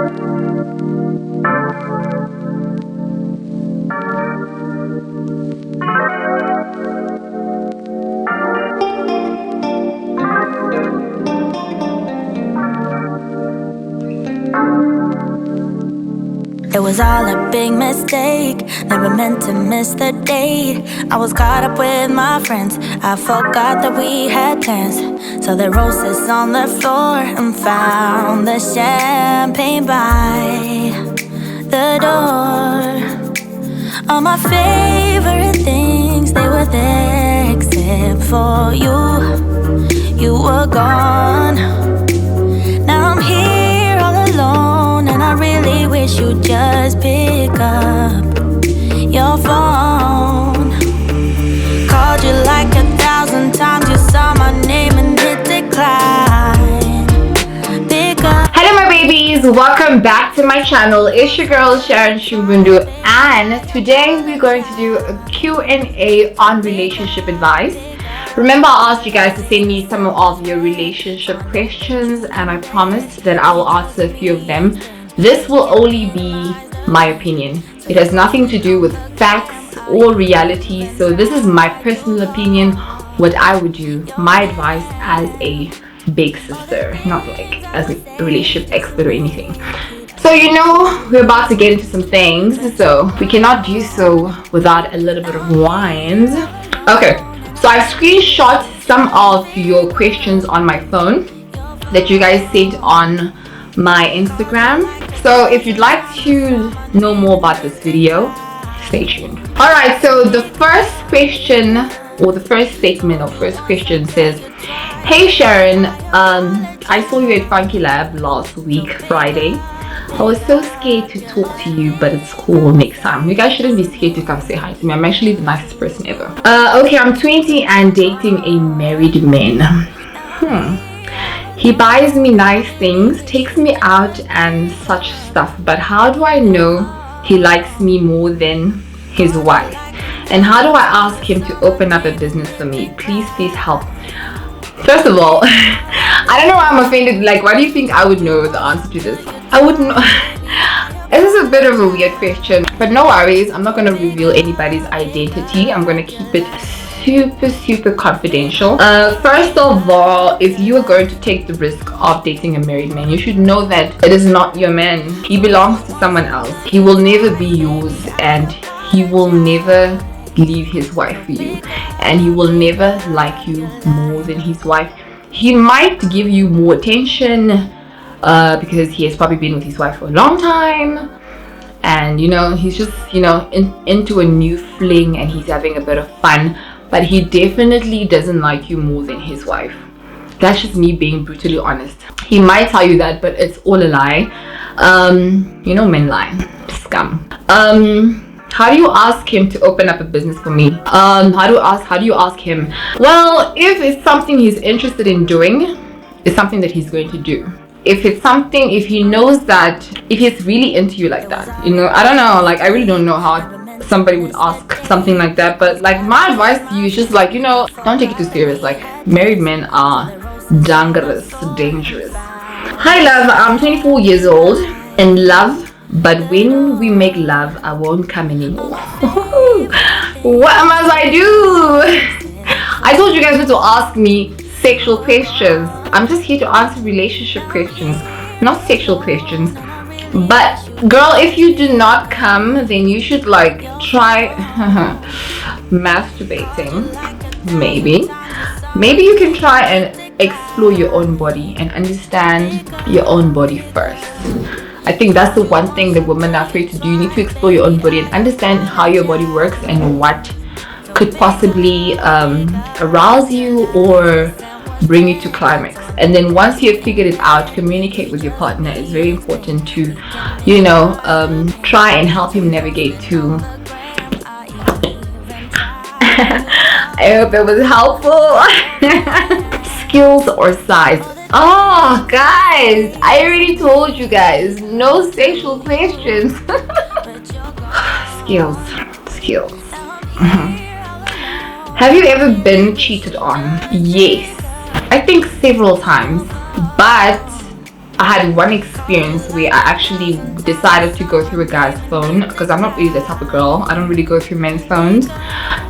It was all a big mistake, never meant to miss the date. I was caught up with my friends, I forgot that we had plans. So the roses on the floor and found the champagne by the door. All my favorite things, they were there except for you. You were gone. Now I'm here all alone, and I really wish you'd just pick up your phone. Called you like 1,000 times, you saw my name and hit decline. Pick up. Hello my babies, welcome back to my channel. It's your girl Sharon Tjimbundu, and today we're going to do a Q&A on relationship advice. Remember, I asked you guys to send me some of your relationship questions, and I promised that I will answer a few of them. This will only be my opinion. It has nothing to do with facts or reality. So this is my personal opinion, what I would do, my advice as a big sister, not like as a relationship expert or anything. So you know, we're about to get into some things, so we cannot do so without a little bit of wines. Okay, so I screenshot some of your questions on my phone that you guys sent on my Instagram. So if you'd like to know more about this video, stay tuned. Alright, so the first question, or the first statement or first question says, "Hey Sharon, I saw you at Funky Lab last week, Friday. I was so scared to talk to you, but it's cool next time." You guys shouldn't be scared to come say hi to me. I'm actually the nicest person ever. Okay, I'm 20 and dating a married man. He buys me nice things, takes me out and such stuff, but how do I know he likes me more than his wife? And how do I ask him to open up a business for me? Please help. First of all, I don't know why I'm offended. Like, why do you think I would know the answer to this? I wouldn't know. This is a bit of a weird question, but no worries. I'm not going to reveal anybody's identity. I'm going to keep it super confidential. First of all, if you are going to take the risk of dating a married man, you should know that it is not your man. He belongs to someone else. He will never be yours, and he will never leave his wife for you, and he will never like you more than his wife. He might give you more attention because he has probably been with his wife for a long time, and you know, he's just, you know, into a new fling, and he's having a bit of fun, but he definitely doesn't like you more than his wife. That's just me being brutally honest. He might tell you that, but it's all a lie. You know, men lie. Scum. How do you ask him to open up a business for me? How do you ask him? Well, if it's something he's interested in doing, it's something that he's going to do. If it's something, if he knows that, if he's really into you like that, you know, I don't know, like, I really don't know how somebody would ask something like that, but like, my advice to you is just like, you know, don't take it too serious. Like, married men are dangerous. Hi love, I'm 24 years old and love, but when we make love, I won't come anymore. What must I do? I told you guys not to ask me sexual questions. I'm just here to answer relationship questions, not sexual questions. But girl, if you do not come, then you should like try masturbating. Maybe you can try and explore your own body and understand your own body first. I think that's the one thing that women are afraid to do. You need to explore your own body and understand how your body works and what could possibly arouse you or bring you to climax. And then once you've figured it out, communicate with your partner. It's very important to, you know, try and help him navigate to I hope it was helpful. Skills or size. Oh guys, I already told you guys, no sexual questions. Skills. Have you ever been cheated on? Yes, I think several times, but I had one experience where I actually decided to go through a guy's phone, because I'm not really the type of girl. I don't really go through men's phones,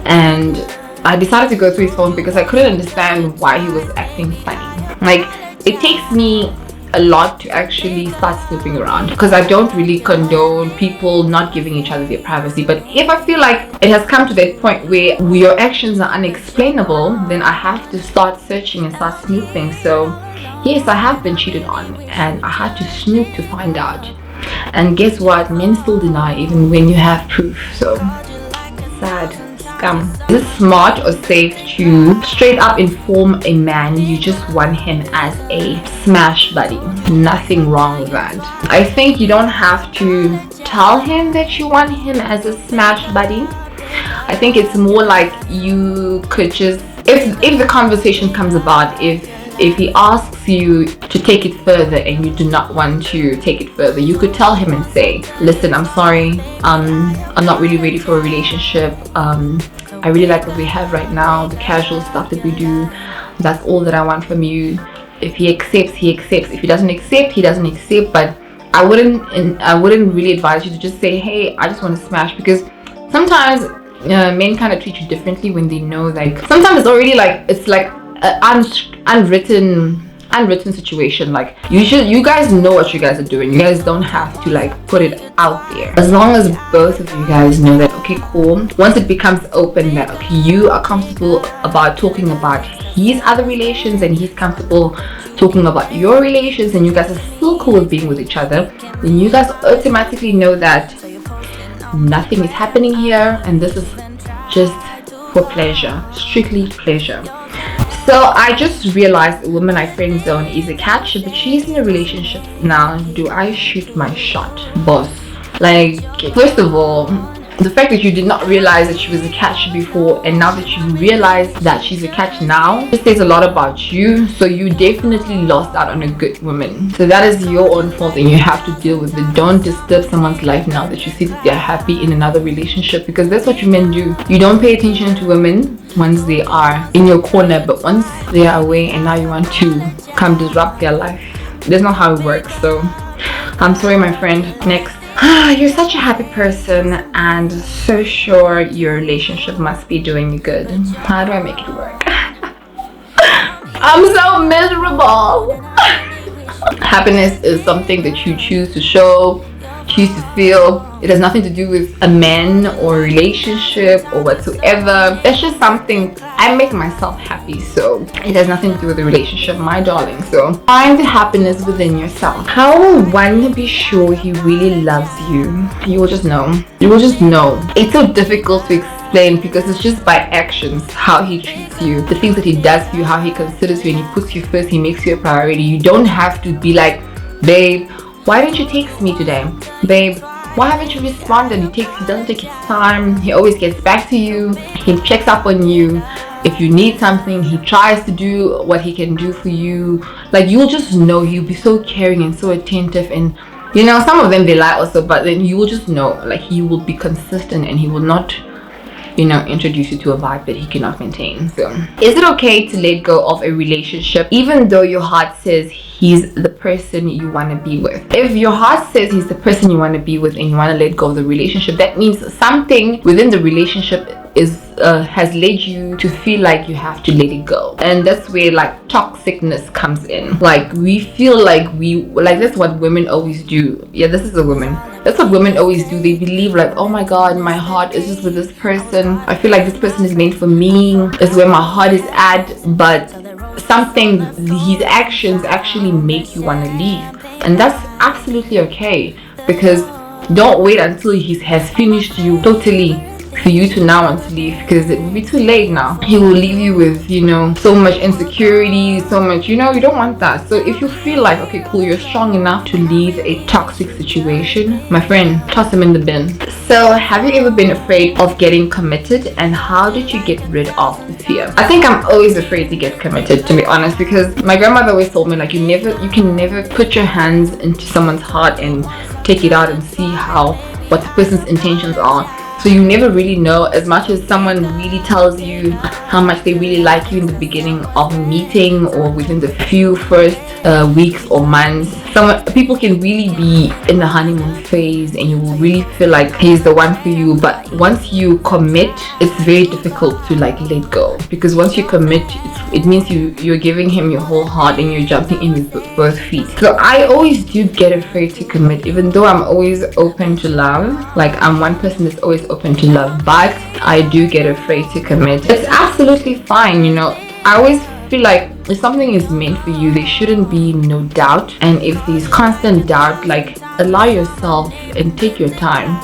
and I decided to go through his phone because I couldn't understand why he was acting funny. Like, it takes me a lot to actually start snooping around, because I don't really condone people not giving each other their privacy. But if I feel like it has come to that point where your actions are unexplainable, then I have to start searching and start snooping. So yes, I have been cheated on, and I had to snoop to find out. And guess what? Men still deny even when you have proof. So sad. Is it smart or safe to straight up inform a man you just want him as a smash buddy? Nothing wrong with that. I think you don't have to tell him that you want him as a smash buddy. I think it's more like you could just, if the conversation comes about, if he asks you to take it further and you do not want to take it further, you could tell him and say, listen, I'm sorry, I'm not really ready for a relationship. I really like what we have right now, the casual stuff that we do. That's all that I want from you. If he accepts, he accepts. If he doesn't accept, he doesn't accept. But I wouldn't really advise you to just say, hey, I just want to smash, because sometimes men kind of treat you differently when they know, like, sometimes it's already like, it's like unwritten situation. Like, you guys know what you guys are doing. You guys don't have to like put it out there. As long as both of you guys know that, okay, cool, once it becomes open that, okay, you are comfortable about talking about his other relations and he's comfortable talking about your relations, and you guys are still cool with being with each other, then you guys automatically know that nothing is happening here, and this is just for pleasure, strictly pleasure. So I just realized a woman I friend zone is a catch, but she's in a relationship now. Do I shoot my shot, boss? Like, first of all, the fact that you did not realize that she was a catch before, and now that you realize that she's a catch now, it says a lot about you. So you definitely lost out on a good woman. So that is your own fault, and you have to deal with it. Don't disturb someone's life now that you see that they're happy in another relationship, because that's what you men do. You don't pay attention to women once they are in your corner, but once they are away and now you want to come disrupt their life, that's not how it works. So I'm sorry, my friend. Next. You're such a happy person and so sure your relationship must be doing you good. How do I make it work? I'm so miserable. Happiness is something that you choose to show, choose to feel. It has nothing to do with a man or a relationship or whatsoever. It's just something, I make myself happy, so it has nothing to do with the relationship, my darling. So find the happiness within yourself. How will one be sure he really loves you? You will just know. You will just know. It's so difficult to explain, because it's just by actions, how he treats you, the things that he does for you, how he considers you and he puts you first, he makes you a priority. You don't have to be like, babe, why didn't you text me today? Babe, why haven't you responded? He doesn't take his time. He always gets back to you. He checks up on you. If you need something, he tries to do what he can do for you. Like, you'll just know. He'll be so caring and so attentive, and you know, some of them they lie also, but then you will just know, like, he will be consistent and he will not, you know, introduce you to a vibe that he cannot maintain. So is it okay to let go of a relationship even though your heart says he's the person you want to be with? If your heart says he's the person you want to be with and you want to let go of the relationship, that means something within the relationship has led you to feel like you have to let it go. And that's where like toxicness comes in. Like, we feel like that's what women always do. Yeah, this is a woman. That's what women always do. They believe like, oh my god, my heart is just with this person. I feel like this person is made for me. It's where my heart is at. But something, his actions actually make you want to leave. And that's absolutely okay, because don't wait until he has finished you totally for you to now want to leave, because it will be too late now. He will leave you with, you know, so much insecurity, so much, you know, you don't want that. So if you feel like, okay, cool, you're strong enough to leave a toxic situation, my friend, toss him in the bin. So have you ever been afraid of getting committed, and how did you get rid of the fear? I think I'm always afraid to get committed, to be honest, because my grandmother always told me like, you can never put your hands into someone's heart and take it out and see what the person's intentions are. So you never really know. As much as someone really tells you how much they really like you in the beginning of a meeting or within the few first weeks or months. Some people can really be in the honeymoon phase and you will really feel like he's the one for you, but once you commit, it's very difficult to like let go, because once you commit, it means you're giving him your whole heart and you're jumping in with both feet. So I always do get afraid to commit, even though I'm always open to love. Like, I'm one person that's always open to love, but I do get afraid to commit. It's absolutely fine, you know. I always feel like if something is meant for you, there shouldn't be no doubt. And if there's constant doubt, like, allow yourself and take your time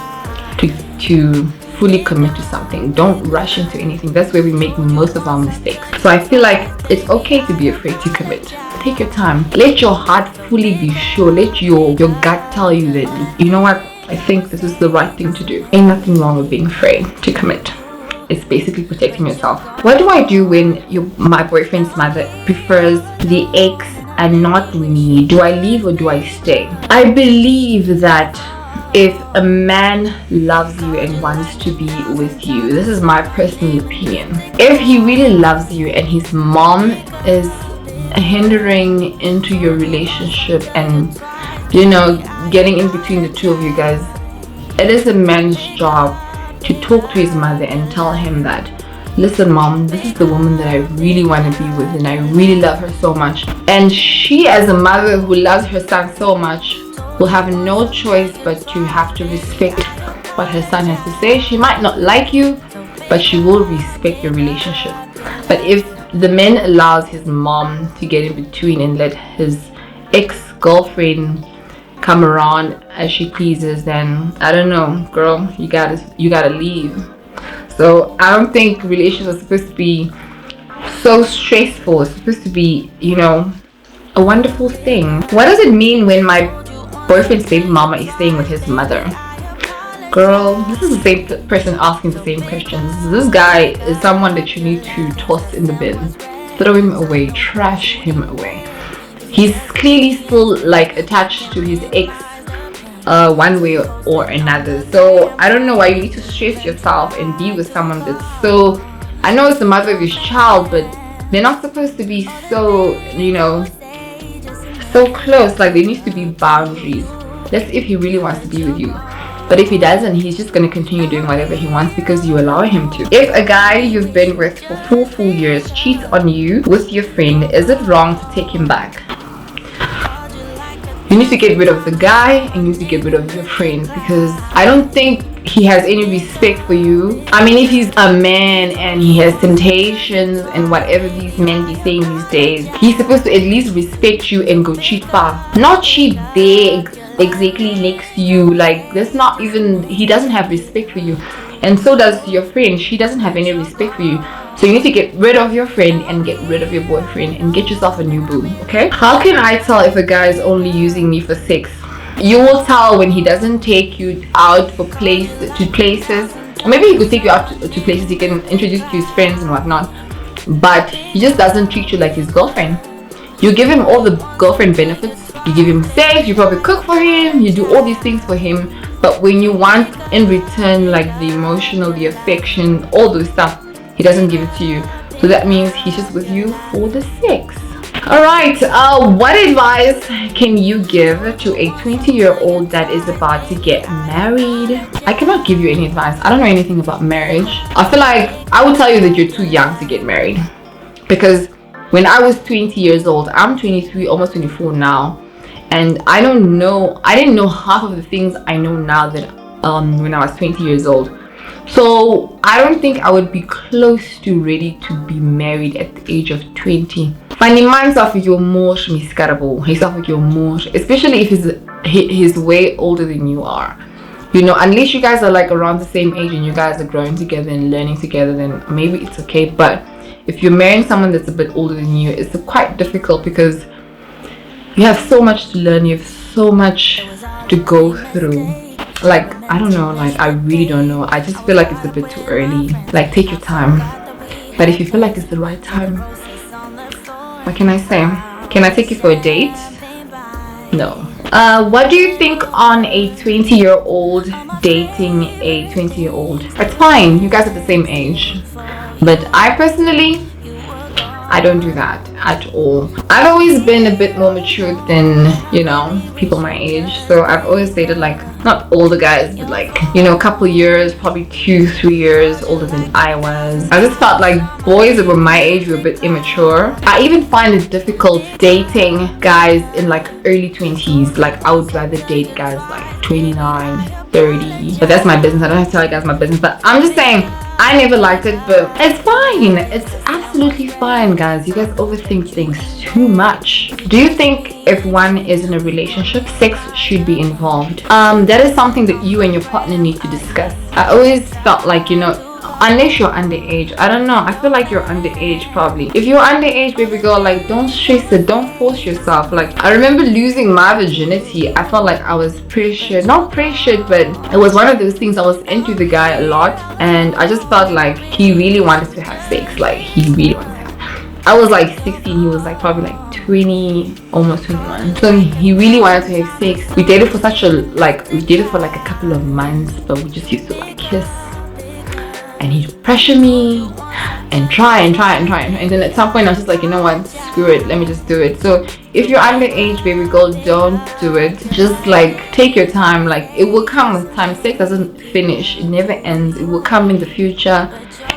to fully commit to something. Don't rush into anything. That's where we make most of our mistakes. So I feel like it's okay to be afraid to commit. Take your time. Let your heart fully be sure. Let your gut tell you that, you know what, I think this is the right thing to do. Ain't nothing wrong with being afraid to commit. It's basically protecting yourself. What do I do when my boyfriend's mother prefers the ex and not me? Do I leave or do I stay? I believe that if a man loves you and wants to be with you, this is my personal opinion, if he really loves you and his mom is hindering into your relationship and, you know, getting in between the two of you guys, it is a man's job to talk to his mother and tell him that, listen mom, this is the woman that I really want to be with and I really love her so much. And she, as a mother who loves her son so much, will have no choice but to have to respect what her son has to say. She might not like you, but she will respect your relationship. But if the man allows his mom to get in between and let his ex-girlfriend come around as she pleases, then I don't know, girl, you gotta leave. So I don't think relations are supposed to be so stressful. It's supposed to be, you know, a wonderful thing. What does it mean when my boyfriend's baby mama is staying with his mother? Girl, this is the same person asking the same questions. This guy is someone that you need to toss in the bin. Throw him away, trash him away. He's clearly still like attached to his ex one way or another. So I don't know why you need to stress yourself and be with someone that's so, I know it's the mother of his child, but they're not supposed to be so, you know, so close. Like, there needs to be boundaries. That's if he really wants to be with you. But if he doesn't, he's just going to continue doing whatever he wants because you allow him to. If a guy you've been with for 4 full years cheats on you with your friend, is it wrong to take him back? You need to get rid of the guy and you need to get rid of your friend, because I don't think he has any respect for you. I mean, if he's a man and he has temptations and whatever these men be saying these days, he's supposed to at least respect you and go cheat far. Not cheat there exactly next to you. Like, that's not even, he doesn't have respect for you. And so does your friend. She doesn't have any respect for you. So you need to get rid of your friend and get rid of your boyfriend and get yourself a new boo, okay? How can I tell if a guy is only using me for sex? You will tell when he doesn't take you out for places. Maybe he could take you out to places, he can introduce you to his friends and whatnot, but he just doesn't treat you like his girlfriend. You give him all the girlfriend benefits. You give him sex, you probably cook for him, you do all these things for him, but when you want in return, like the emotional, the affection, all those stuff, he doesn't give it to you. So that means he's just with you for the sex. Alright, what advice can you give to a 20-year-old that is about to get married? I cannot give you any advice. I don't know anything about marriage. I feel like I would tell you that you're too young to get married, because when I was 20 years old, I'm 23, almost 24 now, and I didn't know half of the things I know now that when I was 20 years old. So I don't think I would be close to ready to be married at the age of 20. Funny minds of your more miscarable. He's off your more, especially if he's way older than you are. You know, unless you guys are like around the same age and you guys are growing together and learning together, then maybe it's okay. But if you're marrying someone that's a bit older than you, it's quite difficult because you have so much to learn. You have so much to go through. Like, I don't know, like, I really don't know. I just feel like it's a bit too early. Like, take your time. But if you feel like it's the right time, what can I say? Can I take you for a date? No. What do you think on a 20-year-old dating a 20-year-old? It's fine. You guys are the same age. But I personally I don't do that at all. I've always been a bit more mature than, people my age. So I've always dated like, not older guys, but like, a couple years, probably 2-3 years older than I was. I just felt like boys that were my age were a bit immature. I even find it difficult dating guys in like early 20s. Like I would rather date guys like 29, 30. But that's my business. I don't have to tell you guys my business. But I'm just saying, I never liked it, but it's fine. It's absolutely fine, guys. You guys overthink things too much. Do you think if one is in a relationship, sex should be involved? That is something that you and your partner need to discuss. I always felt like, unless you're underage, I don't know, I feel like you're underage probably. If you're underage, baby girl, like don't stress it, don't force yourself. Like I remember losing my virginity. I felt like I was pressured, not pressured, but it was one of those things. I was into the guy a lot and I just felt like he really wanted to have sex. Like he really wanted to have. I was like 16, he was like probably like 20, almost 21. So he really wanted to have sex. We dated for like a couple of months, but we just used to like kiss. And he'd pressure me and try and then at some point I was just like, you know what, screw it, let me just do it. So if you're underage, baby girl, don't do it. Just like take your time. Like it will come with time. Sex doesn't finish, it never ends. It will come in the future,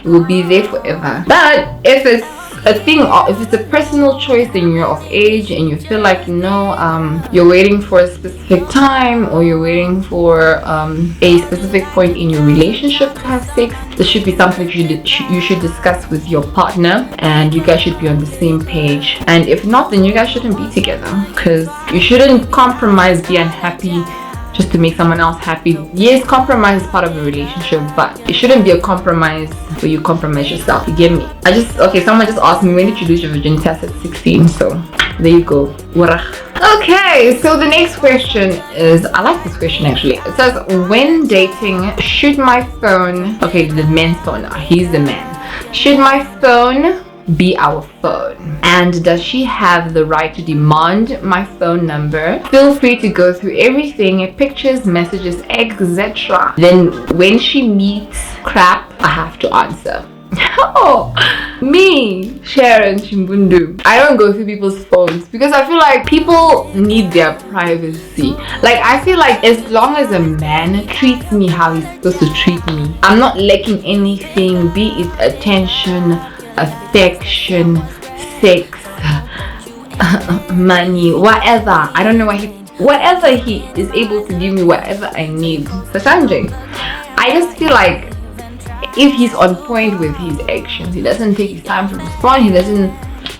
it will be there forever. But if it's a thing, or if it's a personal choice and you're of age and you feel like you're waiting for a specific time, or you're waiting for a specific point in your relationship to have sex, this should be something you should discuss with your partner, and you guys should be on the same page. And if not, then you guys shouldn't be together, because you shouldn't compromise, be unhappy just to make someone else happy. Yes, compromise is part of a relationship, but it shouldn't be a compromise where you compromise yourself. You get me? Someone just asked me, when did you lose your virginity? I said 16, so there you go. Okay, so the next question is, I like this question actually. It says, when dating, should my phone, the man's phone now, he's the man, should my phone be our phone? And does she have the right to demand my phone number? Feel free to go through everything, pictures, messages, etc. Then when she meets crap, I have to answer. Oh, me, Sharon Tjimbundu, I don't go through people's phones because I feel like people need their privacy. Like I feel like as long as a man treats me how he's supposed to treat me, I'm not lacking anything, be it attention, affection, sex, money, whatever. I don't know whatever he is able to give me, whatever I need. So Sanjay, I just feel like if he's on point with his actions, he doesn't take his time to respond, he doesn't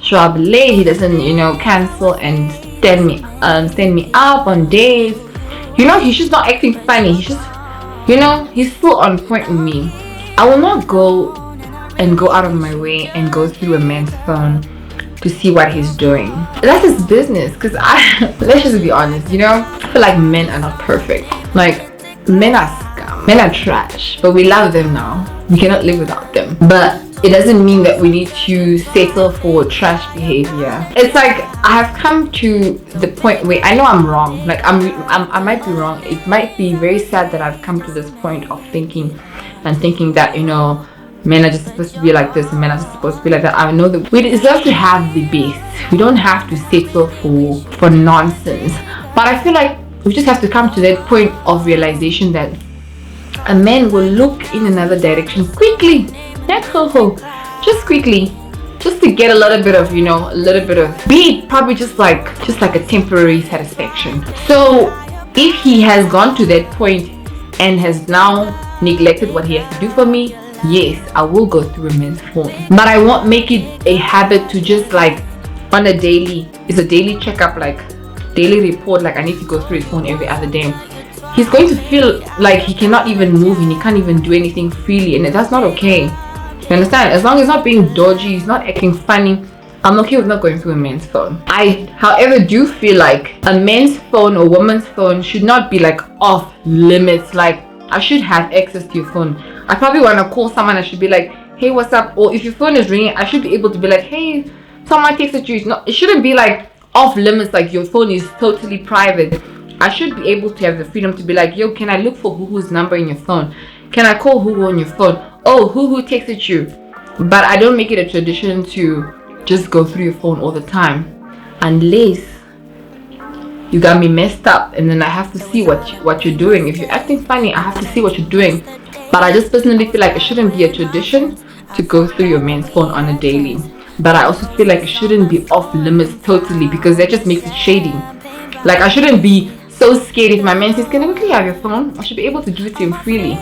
show up late, he doesn't cancel and send me up on dates, he's just not acting funny, he's just he's still on point with me. I will not go out of my way and go through a man's phone to see what he's doing. That's his business. Because let's just be honest, I feel like men are not perfect. Like men are scum, men are trash, but we love them now. We cannot live without them. But it doesn't mean that we need to settle for trash behavior. It's like I have come to the point where I know I'm wrong. Like I might be wrong. It might be very sad that I've come to this point of thinking that men are just supposed to be like this and men are just supposed to be like that. I know that we deserve to have the best. We don't have to settle for nonsense. But I feel like we just have to come to that point of realization that a man will look in another direction quickly, just quickly, just to get a little bit of be it probably just like a temporary satisfaction. So if he has gone to that point and has now neglected what he has to do for me, yes, I will go through a man's phone, but I won't make it a habit to just like on a daily, it's a daily checkup, like daily report, like I need to go through his phone every other day. He's going to feel like he cannot even move and he can't even do anything freely, and that's not okay. You understand? As long as he's not being dodgy, he's not acting funny, I'm okay with not going through a man's phone. I, however, do feel like a man's phone or woman's phone should not be like off limits. Like I should have access to your phone. I probably want to call someone, I should be like, hey, what's up? Or if your phone is ringing, I should be able to be like, hey, someone texted you. It shouldn't be like off limits, like your phone is totally private. I should be able to have the freedom to be like, yo, can I look for who's number in your phone? Can I call who on your phone? Oh, who texted you? But I don't make it a tradition to just go through your phone all the time, unless you got me messed up, and then I have to see what you're doing. If you're acting funny, I have to see what you're doing. But I just personally feel like it shouldn't be a tradition to go through your man's phone on a daily. But I also feel like it shouldn't be off limits totally, because that just makes it shady. Like, I shouldn't be so scared if my man says, can I quickly have your phone? I should be able to give it to him freely,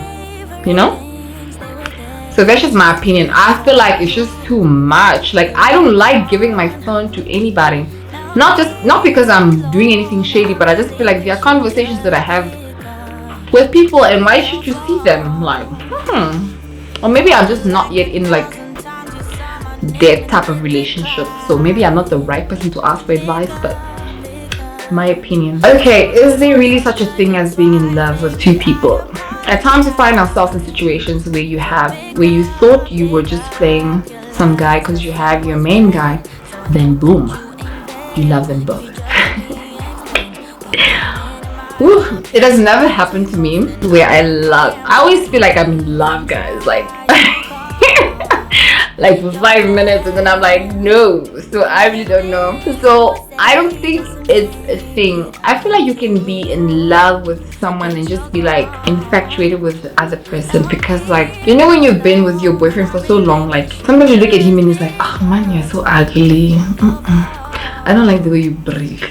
you know? So that's just my opinion. I feel like it's just too much. Like, I don't like giving my phone to anybody. Not because I'm doing anything shady, but I just feel like there are conversations that I have with people, and why should you see them? Like, or maybe I'm just not yet in like that type of relationship, so maybe I'm not the right person to ask for advice, but my opinion. Okay, is there really such a thing as being in love with two people? At times we find ourselves in situations where you thought you were just playing some guy because you have your main guy, then boom, you love them both. Ooh, it has never happened to me where I always feel like I'm in love, guys, like like for 5 minutes, and then I'm like, no. So I really don't know. So I don't think it's a thing. I feel like you can be in love with someone and just be like infatuated with the other person, because like, you know, when you've been with your boyfriend for so long, like sometimes you look at him and he's like, oh man, you're so ugly. I don't like the way you breathe.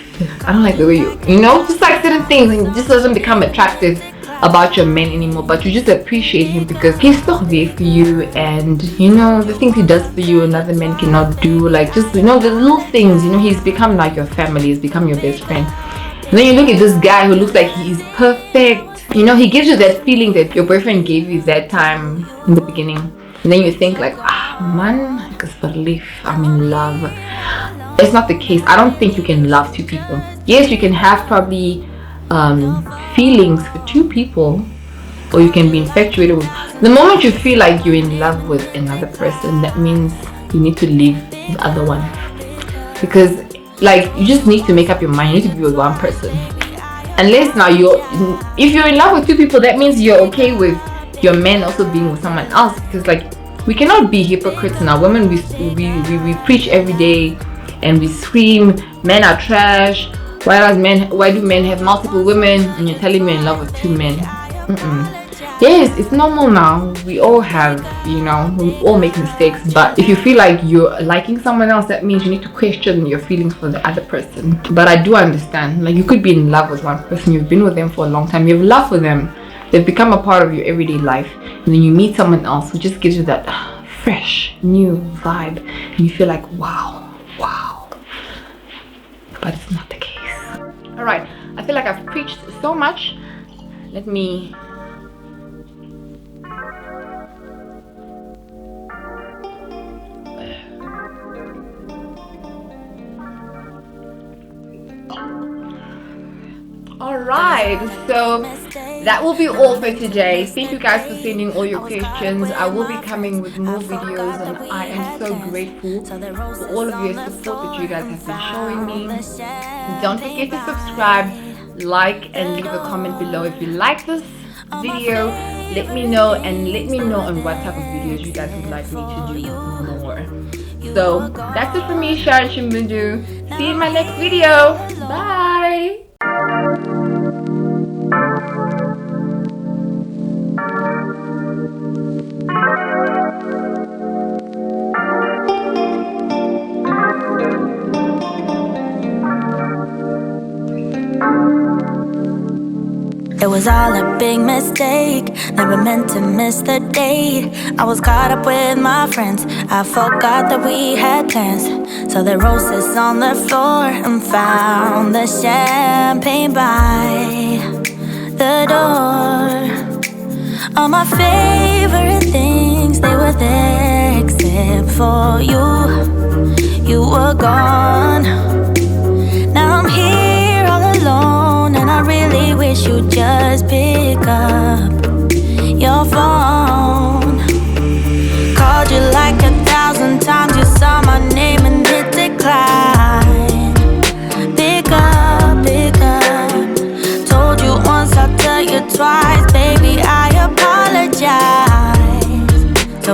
I don't like the way you know, just like certain things, and it just doesn't become attractive about your man anymore, but you just appreciate him because he's still there for you, and you know, the things he does for you another man cannot do, like, just, you know, the little things, you know, he's become like your family, he's become your best friend. And then you look at this guy who looks like he's perfect, you know, he gives you that feeling that your boyfriend gave you that time in the beginning, and then you think like, man, I can believe I'm in love. It's not the case. I don't think you can love two people. Yes, you can have probably feelings for two people, or you can be infatuated with. The moment you feel like you're in love with another person, that means you need to leave the other one, because like, you just need to make up your mind. You need to be with one person. Unless now if you're in love with two people, that means you're okay with your man also being with someone else, because like, we cannot be hypocrites now. Women, we preach every day and we scream men are trash. Why do men have multiple women? And you're telling me you're in love with two men. Yes, it's normal now. We all have, you know, we all make mistakes. But if you feel like you're liking someone else, that means you need to question your feelings for the other person. But I do understand, like, you could be in love with one person, you've been with them for a long time, you have love for them, they've become a part of your everyday life, and then you meet someone else who just gives you that fresh, new vibe, and you feel like, wow. But it's not the case. Alright, I feel like I've preached so much. Let me Alright, so that will be all for today. Thank you guys for sending all your questions. I will be coming with more videos, and I am so grateful for all of your support that you guys have been showing me. Don't forget to subscribe, like, and leave a comment below if you like this video. Let me know, and let me know on what type of videos you guys would like me to do more. So that's it for me, Sharon Tjimbundu. See you in my next video. Bye. It was all a big mistake, never meant to miss the date. I was caught up with my friends, I forgot that we had plans. So the roses on the floor and found the champagne by the door. All my favorite things, they were there except for you. You were gone.